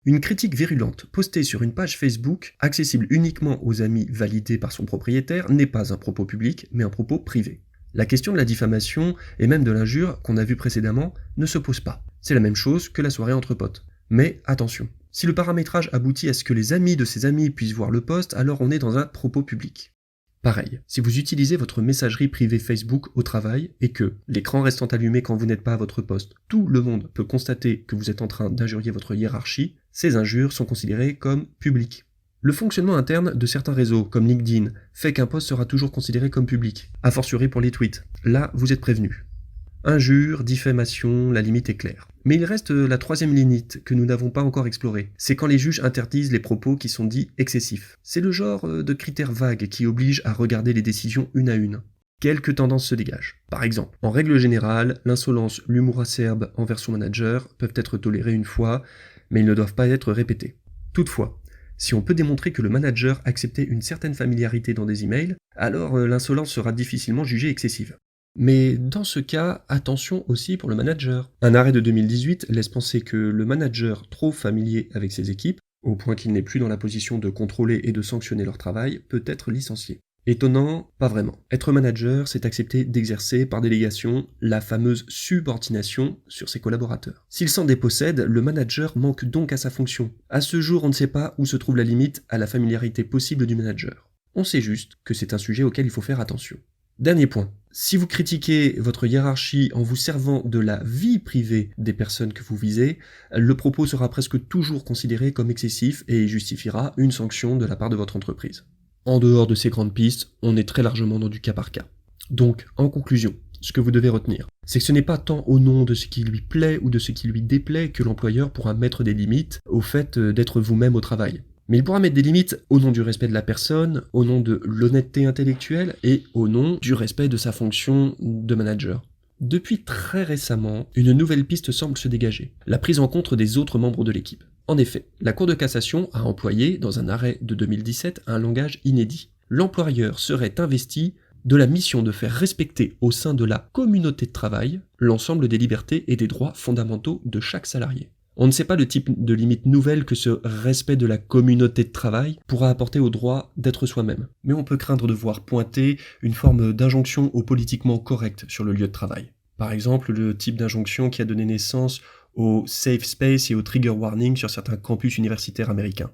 Une critique virulente postée sur une page Facebook, accessible uniquement aux amis validés par son propriétaire, n'est pas un propos public, mais un propos privé. La question de la diffamation, et même de l'injure qu'on a vu précédemment, ne se pose pas. C'est la même chose que la soirée entre potes. Mais attention, si le paramétrage aboutit à ce que les amis de ses amis puissent voir le post, alors on est dans un propos public. Pareil, si vous utilisez votre messagerie privée Facebook au travail et que, l'écran restant allumé quand vous n'êtes pas à votre poste, tout le monde peut constater que vous êtes en train d'injurier votre hiérarchie, ces injures sont considérées comme publiques. Le fonctionnement interne de certains réseaux, comme LinkedIn, fait qu'un post sera toujours considéré comme public, a fortiori pour les tweets. Là, vous êtes prévenus. Injures, diffamation, la limite est claire. Mais il reste la troisième limite que nous n'avons pas encore explorée. C'est quand les juges interdisent les propos qui sont dits excessifs. C'est le genre de critères vagues qui obligent à regarder les décisions une à une. Quelques tendances se dégagent. Par exemple, en règle générale, l'insolence, l'humour acerbe envers son manager peuvent être tolérés une fois, mais ils ne doivent pas être répétés. Toutefois, si on peut démontrer que le manager acceptait une certaine familiarité dans des emails, alors l'insolence sera difficilement jugée excessive. Mais dans ce cas, attention aussi pour le manager. Un arrêt de 2018 laisse penser que le manager trop familier avec ses équipes, au point qu'il n'est plus dans la position de contrôler et de sanctionner leur travail, peut être licencié. Étonnant? Pas vraiment. Être manager, c'est accepter d'exercer par délégation la fameuse subordination sur ses collaborateurs. S'il s'en dépossède, le manager manque donc à sa fonction. À ce jour, on ne sait pas où se trouve la limite à la familiarité possible du manager. On sait juste que c'est un sujet auquel il faut faire attention. Dernier point, si vous critiquez votre hiérarchie en vous servant de la vie privée des personnes que vous visez, le propos sera presque toujours considéré comme excessif et justifiera une sanction de la part de votre entreprise. En dehors de ces grandes pistes, on est très largement dans du cas par cas. Donc, en conclusion, ce que vous devez retenir, c'est que ce n'est pas tant au nom de ce qui lui plaît ou de ce qui lui déplaît que l'employeur pourra mettre des limites au fait d'être vous-même au travail. Mais il pourra mettre des limites au nom du respect de la personne, au nom de l'honnêteté intellectuelle et au nom du respect de sa fonction de manager. Depuis très récemment, une nouvelle piste semble se dégager, la prise en compte des autres membres de l'équipe. En effet, la Cour de cassation a employé, dans un arrêt de 2017, un langage inédit. L'employeur serait investi de la mission de faire respecter au sein de la communauté de travail l'ensemble des libertés et des droits fondamentaux de chaque salarié. On ne sait pas le type de limite nouvelle que ce respect de la communauté de travail pourra apporter au droit d'être soi-même. Mais on peut craindre de voir pointer une forme d'injonction au politiquement correct sur le lieu de travail. Par exemple, le type d'injonction qui a donné naissance au safe space et au trigger warning sur certains campus universitaires américains.